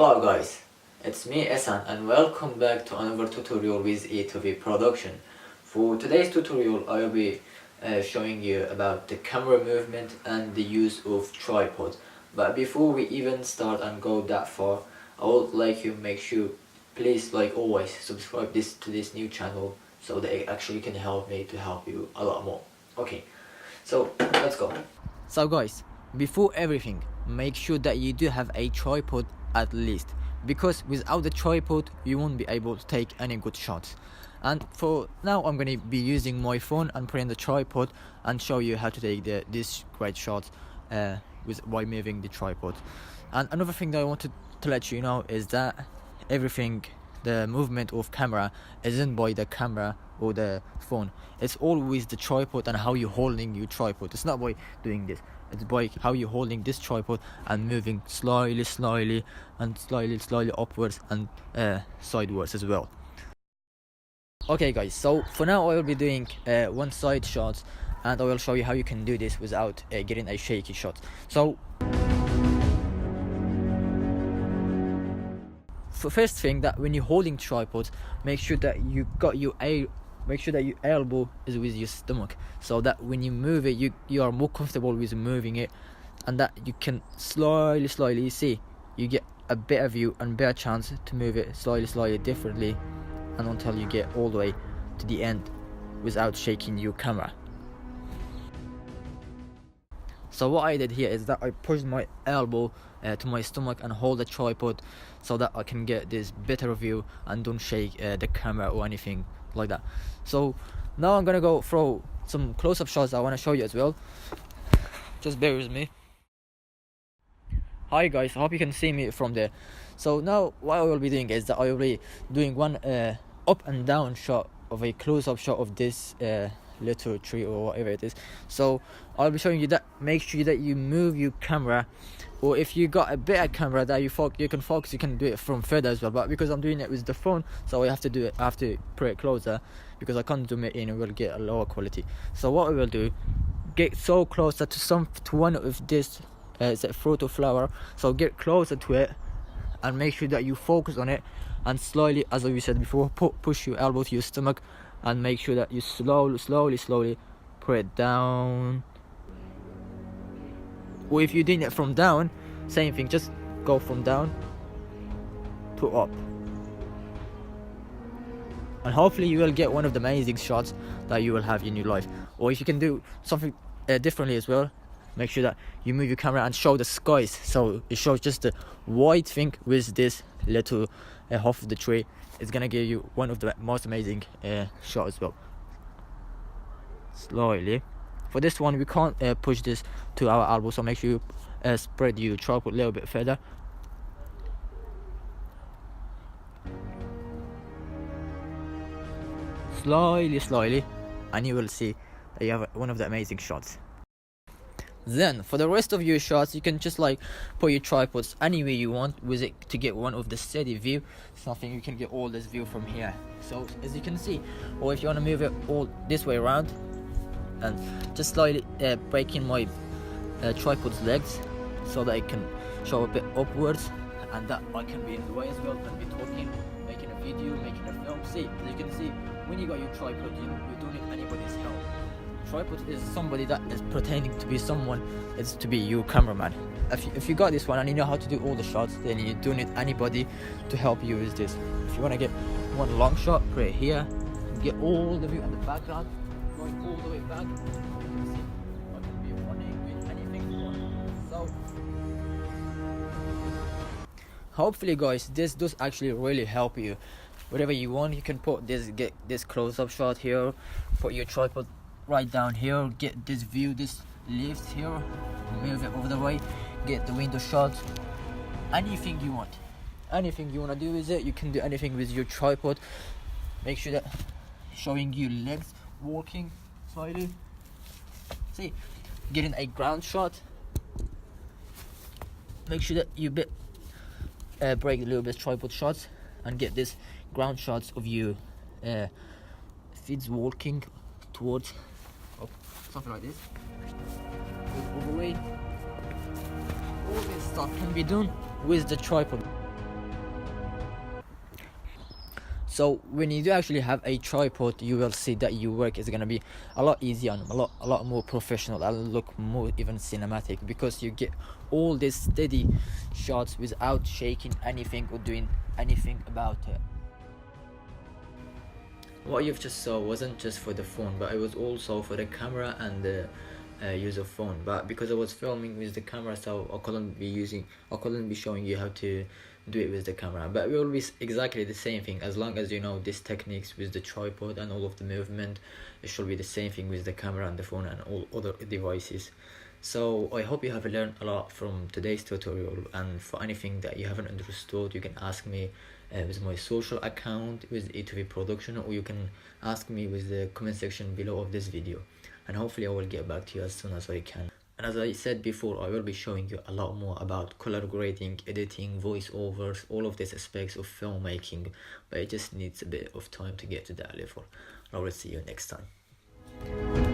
Hello guys, it's me Esan and welcome back to another tutorial with E2V production. For today's tutorial I will be showing you about the camera movement and the use of tripod. But before we even start and go that far, I would like you make sure, please like always, subscribe to this new channel so that it actually can help me to help you a lot more. Okay, so let's go. So guys, before everything, make sure that you do have a tripod at least, because without the tripod you won't be able to take any good shots. And for now I'm going to be using my phone and putting the tripod and show you how to take this great shot by moving the tripod. And another thing that I wanted to let you know is that everything, the movement of camera, isn't by the camera or the phone. It's always the tripod and how you're holding your tripod. It's not by doing this, it's by how you're holding this tripod and moving slowly and slowly upwards and sideways as well. Okay guys, so for now I will be doing one side shot, and I will show you how you can do this without getting a shaky shot. So first thing, that when you're holding tripod, make sure that your elbow is with your stomach, so that when you move it you are more comfortable with moving it, and that you can slowly see, you get a better view and better chance to move it slowly differently, and until you get all the way to the end without shaking your camera. So what I did here is that I pushed my elbow to my stomach and hold the tripod so that I can get this better view and don't shake the camera or anything like that. So now I'm gonna go throw some close-up shots I want to show you as well. Just bear with me. Hi guys, I hope you can see me from there. So now what I will be doing is that I will be doing one up and down shot of a close-up shot of this little tree or whatever it is. So I'll be showing you that. Make sure that you move your camera, or if you got a better camera that you can focus, you can do it from further as well. But because I'm doing it with the phone, so I have to put it closer, because I can't zoom it in, it will get a lower quality. So what I will do, get so closer to one of this it's a fruit or flower, so get closer to it and make sure that you focus on it, and slowly, as we said before, push your elbow to your stomach and make sure that you slowly put it down. Or if you're doing it from down, same thing, just go from down to up, and hopefully you will get one of the amazing shots that you will have in your life. Or if you can do something differently as well, make sure that you move your camera and show the skies, so it shows just the white thing with this little half of the tree. It's gonna give you one of the most amazing shots as well. Slowly. For this one we can't push this to our elbow, so make sure you spread your tripod a little bit further. Slowly, and you will see that you have one of the amazing shots. Then for the rest of your shots, you can just like put your tripods anywhere you want with it to get one of the steady view. Something you can get all this view from here, so as you can see. Or if you want to move it all this way around, and just slightly breaking my tripod's legs so that it can show a bit upwards, and that I can be in the way as well, can be talking, making a video, making a film. See, as you can see, when you got your tripod, you don't need anybody's help. Tripod is somebody that is pretending to be someone. It's to be your cameraman. If you got this one and you know how to do all the shots, then you don't need anybody to help you with this. If you want to get one long shot, put it here, get all the view in the background, going all the way back. You can see I can be running with anything you want. So hopefully guys, this does actually really help you. Whatever you want, you can put this, get this close-up shot here, put your tripod right down here, get this view, this lift here, move it over the way, get the window shot, anything you want to do with it. You can do anything with your tripod. Make sure that showing your legs walking slightly. See, getting a ground shot. Make sure that you break a little bit tripod shots and get this ground shots of you feet walking towards something like this. Overweight. All this stuff can be done with the tripod. So when you do actually have a tripod, you will see that your work is gonna be a lot easier and a lot more professional and look more even cinematic, because you get all these steady shots without shaking anything or doing anything about it. What you've just saw wasn't just for the phone, but it was also for the camera and the use of phone. But because I was filming with the camera, so I couldn't be showing you how to do it with the camera. But it will be exactly the same thing, as long as you know these techniques with the tripod and all of the movement. It should be the same thing with the camera and the phone and all other devices. So I hope you have learned a lot from today's tutorial, and for anything that you haven't understood, you can ask me with my social account with E2V production, or you can ask me with the comment section below of this video, and hopefully I will get back to you as soon as I can. And as I said before, I will be showing you a lot more about color grading, editing, voiceovers, all of these aspects of filmmaking, but it just needs a bit of time to get to that level. I will see you next time.